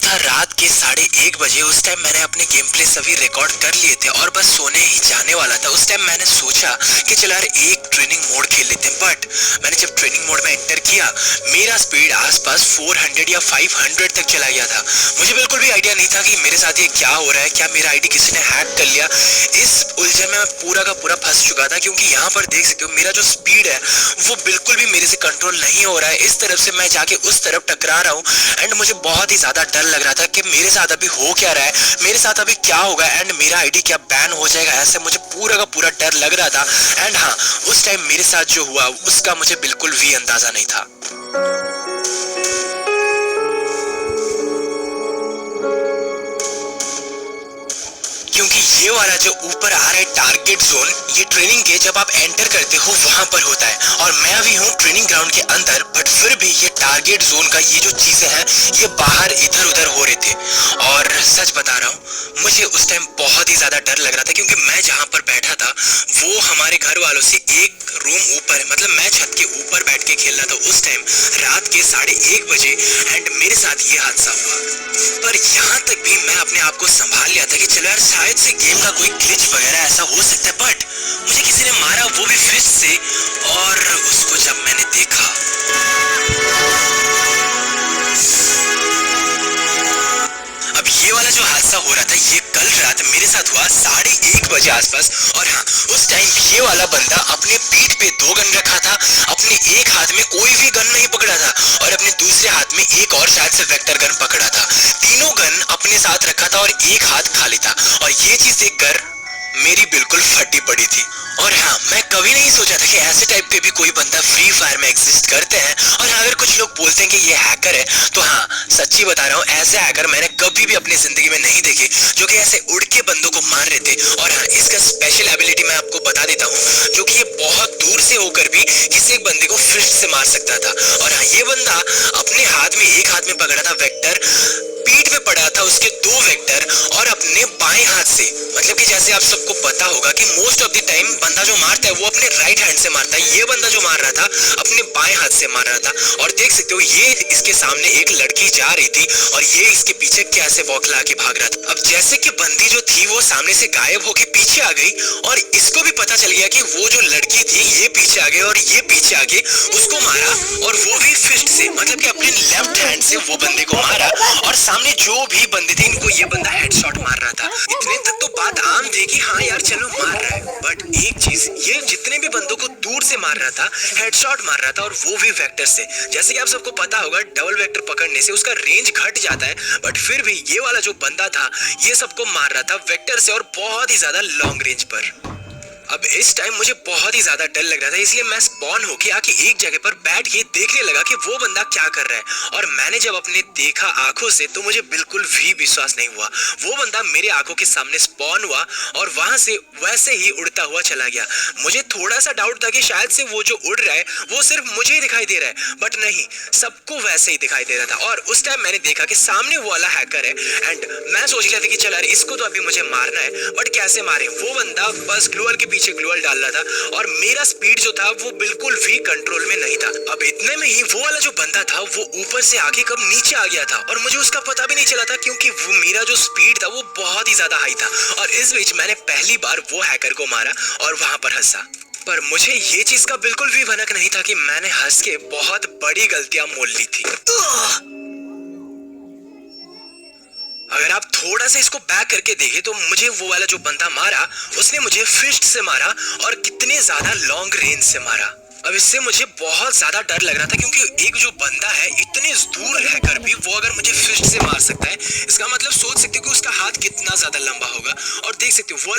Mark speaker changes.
Speaker 1: था रात के 1:30 बजे। उस टाइम मैंने अपने गेम प्ले सभी रिकॉर्ड कर लिए थे और बस सोने ही जाने वाला था। उस टाइम मैंने सोचा कि चलो यार एक ट्रेनिंग मोड खेल लेते हैं, बट मैंने जब ट्रेनिंग मोड में एंटर किया मेरा स्पीड आसपास 400 या 500 तक चला गया था। मुझे बिल्कुल भी आइडिया नहीं था कि मेरे साथ ये क्या हो रहा है, क्या मेरा आईडी किसी ने हैक कर लिया। इस उलझन में मैं पूरा का पूरा फंस चुका था, क्योंकि यहाँ पर देख सकते हो मेरा जो स्पीड है वो बिल्कुल भी मेरे से कंट्रोल नहीं हो रहा है। इस तरफ से मैं जाके उस तरफ टकरा रहा हूँ एंड मुझे बहुत ही ज्यादा डर लग रहा था कि मेरे साथ अभी हो क्या रहा है, मेरे साथ अभी क्या होगा एंड मेरा आईडी क्या बैन हो जाएगा। ऐसे मुझे पूरा का पूरा डर लग रहा था। एंड हाँ, उस टाइम मेरे साथ जो हुआ उसका मुझे बिल्कुल भी अंदाजा नहीं था। क्योंकि ये वाला जो ऊपर आ रहा है टारगेट जोन, ये ट्रेनिंग के जब आप एंटर करते हो वहां पर होता है और मैं अभी हूँ ट्रेनिंग ग्राउंड के अंदर, बट फिर भी ये टारगेट जोन का ये जो चीजें हैं ये बाहर इधर उधर हो रहे थे। और सच बता रहा हूँ, मुझे उस टाइम बहुत ही ज्यादा डर लग रहा था, क्योंकि मैं जहाँ पर बैठा था वो हमारे घर वालों से एक रूम ऊपर, मतलब मैं छत के ऊपर बैठ के खेल रहा था उस टाइम रात के 1:30 बजे एंड मेरे साथ ये हादसा हुआ। पर यहाँ तक भी मैं अपने आप को संभाल लिया था कि चलो यार शायद से गेम का कोई ग्लिच वगैरह ऐसा हो सकता है, बट मुझे किसी ने मारा, वो भी फिस्ट से। और उसको जब मैंने देखा अब ये वाला जो हादसा हो रहा था ये कल रात मेरे साथ हुआ 1:30 बजे आसपास। और हाँ, उस टाइम ये वाला बंदा अपने पीठ पे 2 गन रखा था, अपने एक हाथ में कोई भी गन नहीं पकड़ा था और अपने दूसरे हाथ में एक और शायद से वेक्टर गन पकड़ा था। तीनों गन अपने साथ रखा था और एक हाथ खाली था। और ये चीज देखकर मेरी बिल्कुल फटी पड़ी थी। और हाँ, मैं कभी नहीं सोचा था कि ऐसे टाइप के भी कोई बंदा फ्री फायर में एग्जिस्ट करते हैं। और अगर कुछ लोग बोलते हैं कि ये हैकर है, तो हाँ सच्ची बता रहा हूँ, ऐसे हैकर मैंने कभी भी अपनी जिंदगी में नहीं देखे जो कि ऐसे उड़ के बंदों को मार रहे थे। और हाँ, इसका स्पेशल एबिलिटी मैं आपको बता देता हूँ, जो कि ये बहुत दूर से होकर भी किसी एक बंदे को फिस्ट से मार सकता था। और हाँ, ये बंदा अपने हाथ में एक हाथ में पकड़ा था वेक्टर, पीठ पे पड़ा था उसके 2 वेक्टर, और अपने बाएं हाथ से, मतलब कि जैसे आप सबको पता होगा कि मोस्ट ऑफ द टाइम बंदा जो मारता है वो अपने राइट हैंड से मारता है, ये बंदा जो मार रहा था अपने बाएं हाथ से मार रहा था। और देख सकते हो ये इसके सामने एक लड़की जा रही थी और ये इसके पीछे कैसे बौखला के भाग रहा था। अब जैसे कि बंदी जो थी वो सामने से गायब होके पीछे आ गई और इसको भी पता चल गया कि वो जो लड़की थी ये पीछे आ गई और ये पीछे आके उसको मारा, और वो भी फिस्ट से, मतलब कि अपने लेफ्ट हैंड से वो बंदे को मारा। और सामने जो भी बंदे थे इनको ये बंदा हेडशॉट मार रहा था। इतने तक तो बात आम थी कि हाँ यार चलो मार रहा है, बट एक चीज, ये जितने भी बंदों को दूर से मार रहा था हेडशॉट मार रहा था, और वो भी वेक्टर से। जैसे कि आप सबको पता होगा डबल वेक्टर पकड़ने से उसका रेंज घट जाता है, बट फिर भी ये वाला जो बंदा था ये सबको मार रहा था वेक्टर से और बहुत ही ज्यादा लॉन्ग रेंज पर। अब इस टाइम मुझे बहुत ही ज्यादा डर लग रहा था, इसलिए मैं स्पॉन होके आके एक जगह पर बैठ के देखने लगा कि वो बंदा क्या कर रहा है। और मैंने जब अपने देखा आंखों से तो मुझे बिल्कुल भी विश्वास नहीं हुआ। वो बंदा मेरे आंखों के सामने स्पॉन हुआ और वहां से वैसे ही उड़ता हुआ चला गया। मुझे थोड़ा सा डाउट था कि शायद से वो जो उड़ रहा है वो सिर्फ मुझे ही दिखाई दे रहा है, बट नहीं, सबको वैसे ही दिखाई दे रहा था। और उस टाइम मैंने देखा कि सामने वो वाला हैकर है एंड मैं सोच लिया था कि चल यार इसको तो अभी मुझे मारना है, बट कैसे मारे। वो बंदा बस ग्लूअल के पीछे ग्लूअल डाल रहा था और मेरा स्पीड जो था वो बिल्कुल भी कंट्रोल में नहीं था। अब इतने में ही वो वाला जो बंदा था वो ऊपर से आके कब नीचे आ गया था और मुझे उसका पता भी नहीं चला था, क्योंकि वो मेरा जो स्पीड था वो बहुत ही ज्यादा हाई था। और इस बीच मैंने पहली बार वो हैकर को मारा और वहां पर हंसा। पर मुझे ये चीज का बिल्कुल भी भनक नहीं था कि मैंने हंस के बहुत बड़ी गलतियां मोल ली थी। अगर आप थोड़ा सा इसको बैक करके देखें तो मुझे वो वाला जो बंदा मारा उसने मुझे फिस्ट से मारा और कितने ज्यादा लॉन्ग रेंज से मारा। अब इससे मुझे बहुत ज्यादा डर लग रहा था, क्योंकि एक जो बंदा है इतने दूर रहकर भी वो अगर मुझे फिस्ट से मार सकता है, इसका मतलब सोच सकते हो कि उसका हाथ कितना ज्यादा लंबा होगा। और देख सकते हो वो